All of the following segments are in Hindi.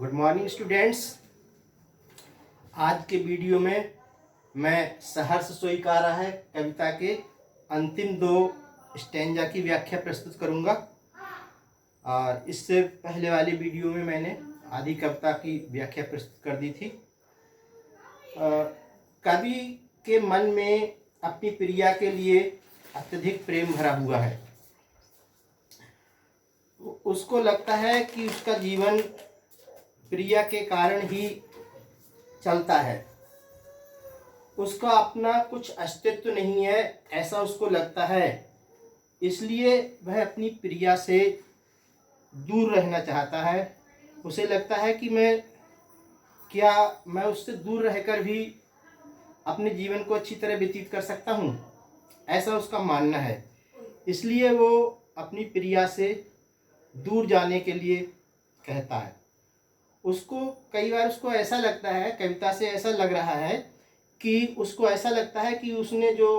Good morning students. आज के वीडियो में मैं सहर्ष स्वीकारा है कविता के अंतिम दो स्टैंजा की व्याख्या प्रस्तुत करूंगा। और इससे पहले वाली वीडियो में मैंने आधी कविता की व्याख्या प्रस्तुत कर दी थी। कवि के मन में अपनी प्रिया के लिए अत्यधिक प्रेम भरा हुआ है। उसको लगता है कि उसका जीवन प्रिया के कारण ही चलता है, उसका अपना कुछ अस्तित्व नहीं है, ऐसा उसको लगता है। इसलिए वह अपनी प्रिया से दूर रहना चाहता है। उसे लगता है कि मैं उससे दूर रहकर भी अपने जीवन को अच्छी तरह व्यतीत कर सकता हूँ, ऐसा उसका मानना है। इसलिए वो अपनी प्रिया से दूर जाने के लिए कहता है। उसको कई बार उसको ऐसा लगता है, कविता से ऐसा लग रहा है कि उसको ऐसा लगता है कि उसने जो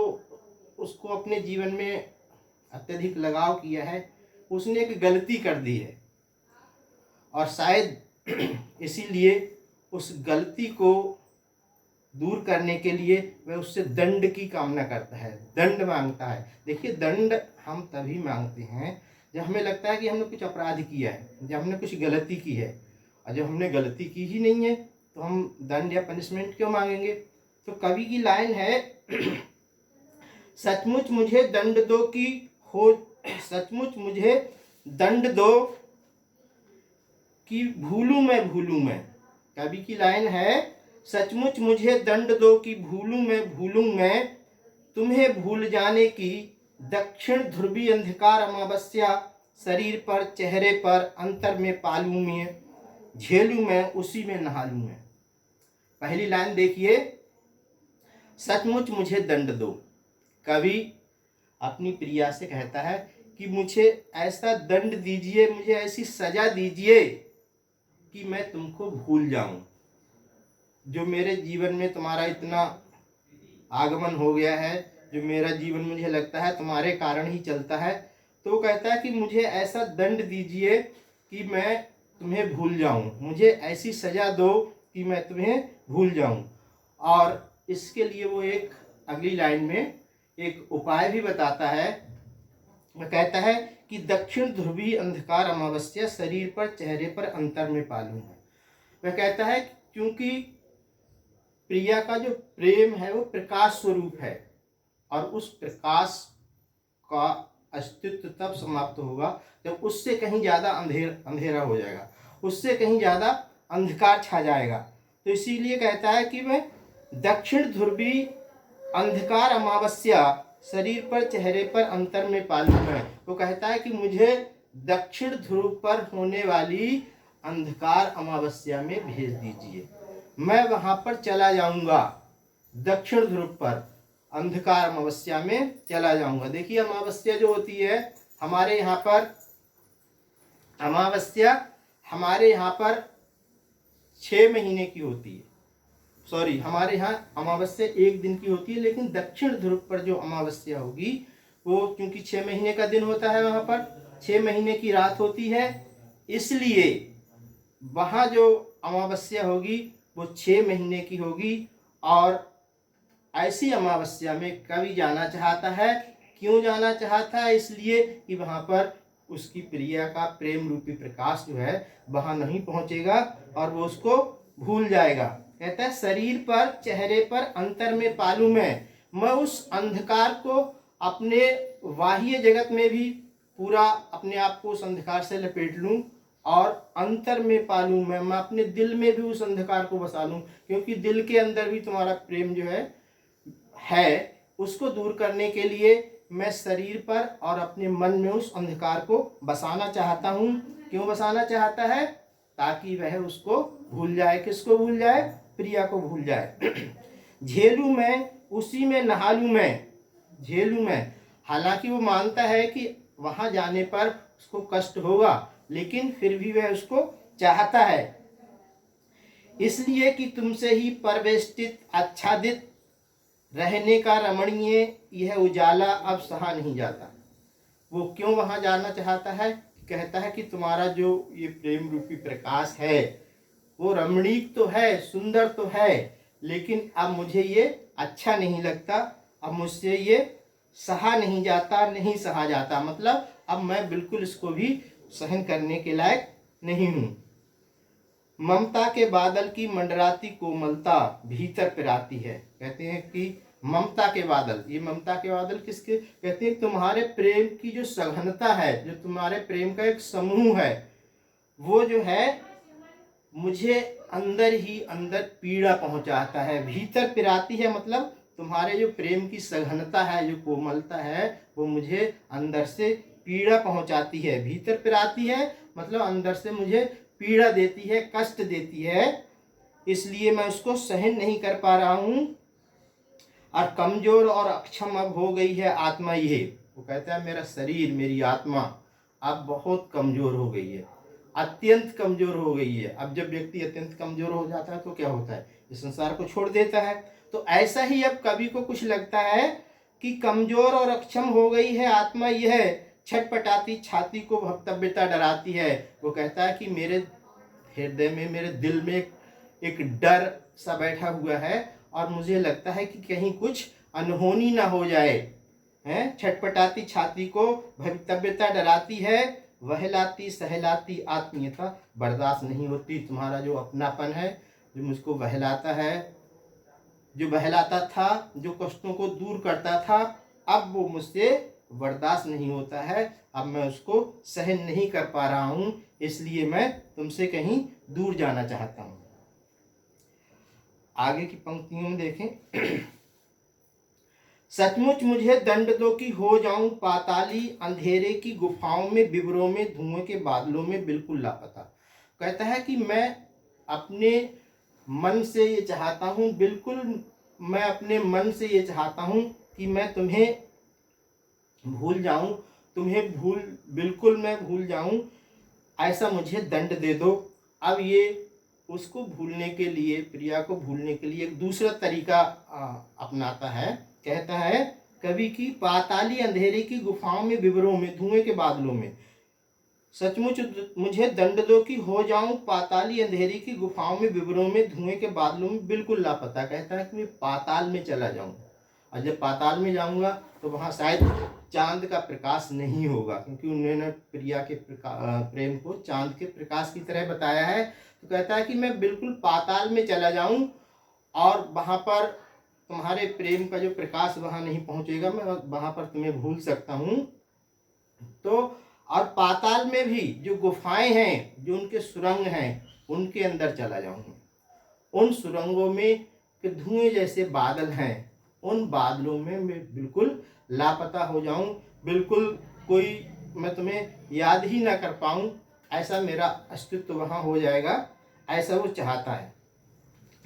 उसको अपने जीवन में अत्यधिक लगाव किया है, उसने एक गलती कर दी है और शायद इसीलिए उस गलती को दूर करने के लिए वह उससे दंड की कामना करता है, दंड मांगता है। देखिए, दंड हम तभी मांगते हैं जब हमें लगता है कि हमने कुछ अपराध किया है, जब हमने कुछ गलती की है। और जब हमने गलती की ही नहीं है तो हम दंड या पनिशमेंट क्यों मांगेंगे। तो कवि की लाइन है, सचमुच मुझे दंड दो कि हो, सचमुच मुझे दंड दो कि भूलूं मैं। कवि की लाइन है, सचमुच मुझे दंड दो कि भूलूं मैं तुम्हें भूल जाने की दक्षिण ध्रुवी अंधकार अमावस्या शरीर पर चेहरे पर अंतर में पालूं मैं, झेलूं मैं उसी में नहालूं मैं। पहली लाइन देखिए, सचमुच मुझे दंड दो। कवि अपनी प्रिया से कहता है कि मुझे ऐसा दंड दीजिए, मुझे ऐसी सजा दीजिए कि मैं तुमको भूल जाऊं। जो मेरे जीवन में तुम्हारा इतना आगमन हो गया है, जो मेरा जीवन मुझे लगता है तुम्हारे कारण ही चलता है, तो कहता है कि मुझे ऐसा दंड दीजिए कि मैं तुम्हें भूल जाऊं, मुझे ऐसी सजा दो कि मैं तुम्हें भूल जाऊं। और इसके लिए वो एक अगली लाइन में एक उपाय भी बताता है। वह कहता है कि दक्षिण ध्रुवी अंधकार अमावस्या शरीर पर चेहरे पर अंतर में पालूं है। वह कहता है क्योंकि प्रिया का जो प्रेम है वो प्रकाश स्वरूप है और उस प्रकाश का अस्तित्व तब समाप्त होगा जब उससे कहीं ज़्यादा अंधेरा हो जाएगा, उससे कहीं ज़्यादा अंधकार छा जाएगा। तो इसीलिए कहता है कि मैं दक्षिण ध्रुवी अंधकार अमावस्या शरीर पर चेहरे पर अंतर में पालूं मैं। वो कहता है कि मुझे दक्षिण ध्रुव पर होने वाली अंधकार अमावस्या में भेज दीजिए, मैं वहां पर चला जाऊंगा, दक्षिण ध्रुव पर अंधकार अमावस्या में चला जाऊंगा। देखिए, अमावस्या जो होती है हमारे यहाँ पर, अमावस्या हमारे यहाँ पर 6 महीने की होती है। सॉरी, हमारे यहाँ अमावस्या 1 दिन की होती है, लेकिन दक्षिण ध्रुव पर जो अमावस्या होगी वो क्योंकि 6 महीने का दिन होता है, वहाँ पर 6 महीने की रात होती है, इसलिए वहाँ जो अमावस्या होगी वो 6 महीने की होगी। और ऐसी अमावस्या में कवि जाना चाहता है। क्यों जाना चाहता है? इसलिए कि वहाँ पर उसकी प्रिया का प्रेम रूपी प्रकाश जो है वहाँ नहीं पहुँचेगा और वो उसको भूल जाएगा। कहता है, शरीर पर चेहरे पर अंतर में पालूं मैं उस अंधकार को अपने बाह्य जगत में भी पूरा अपने आप को उस अंधकार से लपेट लूं और अंतर में पालूं मैं अपने दिल में भी उस अंधकार को बसा लूं, क्योंकि दिल के अंदर भी तुम्हारा प्रेम जो है उसको दूर करने के लिए मैं शरीर पर और अपने मन में उस अंधकार को बसाना चाहता हूँ। क्यों बसाना चाहता है? ताकि वह उसको भूल जाए। किसको भूल जाए? प्रिया को भूल जाए। झेलूं मैं उसी में नहालूं मैं, झेलूं मैं। हालांकि वो मानता है कि वहां जाने पर उसको कष्ट होगा, लेकिन फिर भी वह उसको चाहता है। इसलिए कि तुमसे ही परवेष्टित आच्छादित रहने का रमणीय यह उजाला अब सहा नहीं जाता। वो क्यों वहां जाना चाहता है? कहता है कि तुम्हारा जो ये प्रेम रूपी प्रकाश है वो रमणीक तो है, सुंदर तो है, लेकिन अब मुझे ये अच्छा नहीं लगता, अब मुझसे ये सहा नहीं जाता, नहीं सहा जाता, मतलब अब मैं बिल्कुल इसको भी सहन करने के लायक नहीं हूं। ममता के बादल की मंडराती कोमलता भीतर पिराती है। कहते हैं कि ममता के बादल, ये ममता के बादल किसके कहते हैं? तुम्हारे प्रेम की जो सघनता है, जो तुम्हारे प्रेम का एक समूह है, वो जो है मुझे अंदर ही अंदर पीड़ा पहुंचाता है। भीतर पिराती है मतलब तुम्हारे जो प्रेम की सघनता है, जो कोमलता है, वो मुझे अंदर से पीड़ा पहुंचाती है। भीतर पिराती है मतलब अंदर से मुझे पीड़ा देती है, कष्ट देती है, इसलिए मैं उसको सहन नहीं कर पा रहा हूं। और कमजोर और अक्षम अब हो गई है आत्मा ये। वो कहता है मेरा शरीर, मेरी आत्मा अब बहुत कमजोर हो गई है, अत्यंत कमजोर हो गई है। अब जब व्यक्ति अत्यंत कमजोर हो जाता है तो क्या होता है? इस संसार को छोड़ देता है। तो ऐसा ही अब कवि को कुछ लगता है कि कमजोर और अक्षम हो गई है आत्मा यह, छटपटाती छाती को भक्तव्यता डराती है। वो कहता है कि मेरे हृदय में, मेरे दिल में एक डर सा बैठा हुआ है और मुझे लगता है कि कहीं कुछ अनहोनी ना हो जाए। हैं, छटपटाती छाती को भवितव्यता डराती है, वहलाती सहलाती आत्मीयता बर्दाश्त नहीं होती। तुम्हारा जो अपनापन है, जो मुझको बहलाता है, जो बहलाता था, जो कष्टों को दूर करता था, अब वो मुझसे बर्दाश्त नहीं होता है, अब मैं उसको सहन नहीं कर पा रहा हूं, इसलिए मैं तुमसे कहीं दूर जाना चाहता हूं। आगे की पंक्तियों में देखें। सचमुच मुझे दंड दो कि हो जाऊं पाताली अंधेरे की गुफाओं में, विवरों में, धुएं के बादलों में बिल्कुल लापता। कहता है कि मैं अपने मन से ये चाहता हूं, बिल्कुल मैं अपने मन से ये चाहता हूं कि मैं तुम्हें भूल जाऊं, तुम्हें बिल्कुल मैं भूल जाऊं, ऐसा मुझे दंड दे दो। अब ये उसको भूलने के लिए, प्रिया को भूलने के लिए एक दूसरा तरीका अपनाता है। कहता है कवि की, पाताली अंधेरे की गुफाओं में, विवरों में, धुएं के बादलों में, सचमुच मुझे दंड दो कि हो जाऊं पाताली अंधेरी की गुफाओं में, विवरों में, धुएं के बादलों में बिल्कुल लापता। कहता है कि मैं पाताल में चला जाऊं, और जब पाताल में जाऊंगा तो वहां शायद चांद का प्रकाश नहीं होगा, क्योंकि उन्होंने प्रिया के प्रेम को चांद के प्रकाश की तरह बताया है। तो कहता है कि मैं बिल्कुल पाताल में चला जाऊं और वहां पर तुम्हारे प्रेम का जो प्रकाश वहां नहीं पहुंचेगा, मैं वहां पर तुम्हें भूल सकता हूं। तो और पाताल में भी जो गुफाएं हैं, जो उनके सुरंग हैं, उनके अंदर चला जाऊंगा। उन सुरंगों में धुएं जैसे बादल हैं, उन बादलों में मैं बिल्कुल लापता हो जाऊं, बिल्कुल कोई, मैं तुम्हें याद ही ना कर पाऊं, ऐसा मेरा अस्तित्व वहां हो जाएगा, ऐसा वो चाहता है।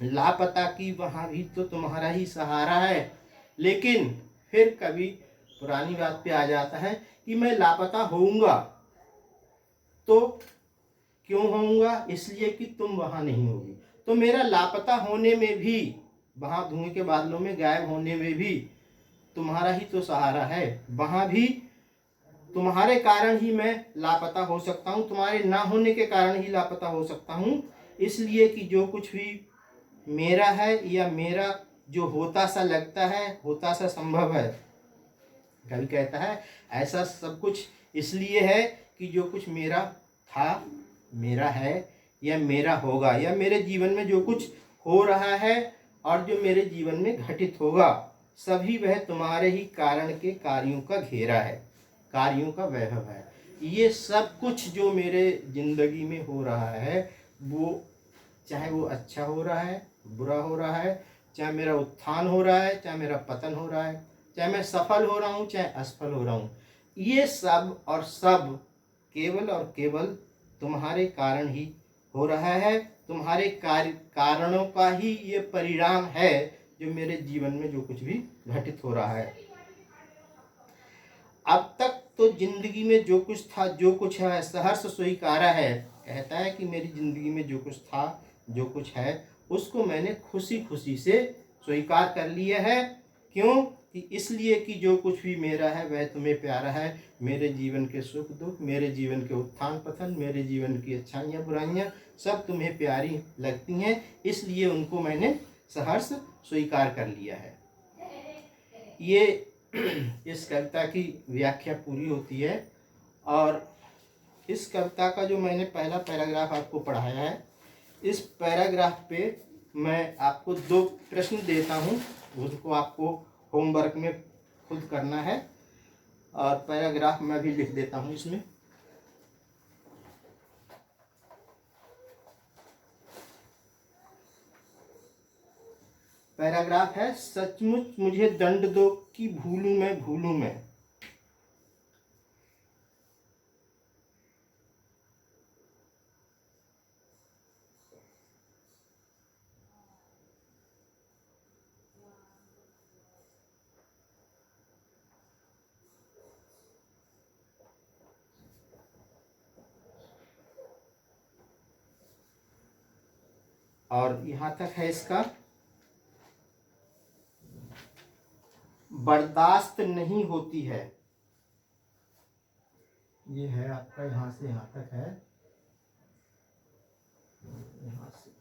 लापता की वहां भी तो तुम्हारा ही सहारा है। लेकिन फिर कभी पुरानी बात पे आ जाता है कि मैं लापता होऊंगा तो क्यों होऊंगा? इसलिए कि तुम वहां नहीं होगी। तो मेरा लापता होने में भी, वहां धुएं के बादलों में गायब होने में भी तुम्हारा ही तो सहारा है। वहां भी तुम्हारे कारण ही मैं लापता हो सकता हूँ, तुम्हारे ना होने के कारण ही लापता हो सकता हूँ। इसलिए कि जो कुछ भी मेरा है, या मेरा जो होता सा लगता है, होता सा संभव है, कभी कहता है ऐसा सब कुछ इसलिए है कि जो कुछ मेरा था, मेरा है, या मेरा होगा, या मेरे जीवन में जो कुछ हो रहा है और जो मेरे जीवन में घटित होगा, सभी वह तुम्हारे ही कारण के कार्यों का घेरा है, कार्यों का वैभव है। ये सब कुछ जो मेरे जिंदगी में हो रहा है, वो चाहे वो अच्छा हो रहा है, बुरा हो रहा है, चाहे मेरा उत्थान हो रहा है, चाहे मेरा पतन हो रहा है, चाहे मैं सफल हो रहा हूँ, चाहे असफल हो रहा हूँ, ये सब और सब केवल और केवल तुम्हारे कारण ही हो रहा है। तुम्हारे कारणों का ही ये परिणाम है जो मेरे जीवन में जो कुछ भी घटित हो रहा है। अब तक तो जिंदगी में जो कुछ था, जो कुछ है, सहर्ष स्वीकारा है। कहता है कि मेरी जिंदगी में जो कुछ था, जो कुछ है, उसको मैंने खुशी खुशी से स्वीकार कर लिया है। क्यों? कि इसलिए कि जो कुछ भी मेरा है वह तुम्हें प्यारा है, मेरे जीवन के सुख दुख, मेरे जीवन के उत्थान पतन, मेरे जीवन की अच्छाइयाँ बुराइयाँ सब तुम्हें प्यारी लगती हैं, इसलिए उनको मैंने सहर्ष स्वीकार कर लिया है। ये इस कविता की व्याख्या पूरी होती है। और इस कविता का जो मैंने पहला पैराग्राफ आपको पढ़ाया है, इस पैराग्राफ पे मैं आपको 2 प्रश्न देता हूँ, उसको आपको होमवर्क में खुद करना है, और पैराग्राफ मैं भी लिख देता हूँ इसमें। पैराग्राफ है, सचमुच मुझे दंड दो कि भूलूं मैं। और यहाँ तक है इसका, बर्दाश्त नहीं होती है। ये है आपका, यहाँ से यहाँ तक है, यहाँ से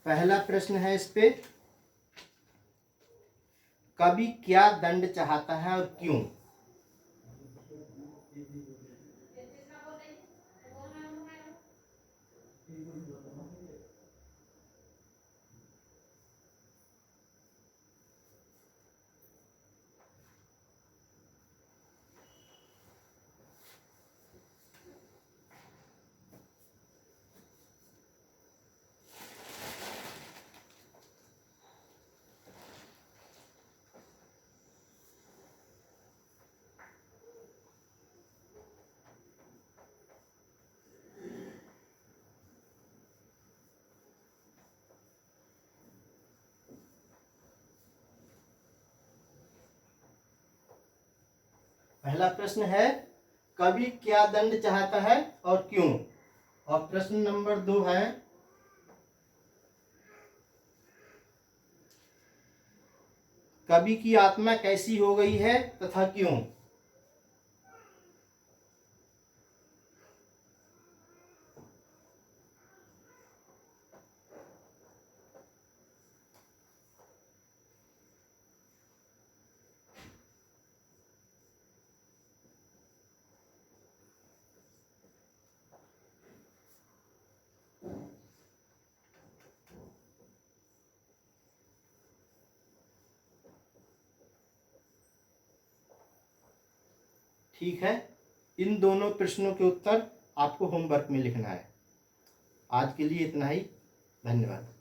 पहला प्रश्न है इस पे, कवि क्या दंड चाहता है और क्यों? पहला प्रश्न है, कवि क्या दंड चाहता है और क्यों? और प्रश्न नंबर 2 है, कवि की आत्मा कैसी हो गई है तथा क्यों? ठीक है, इन दोनों प्रश्नों के उत्तर आपको होमवर्क में लिखना है। आज के लिए इतना ही, धन्यवाद।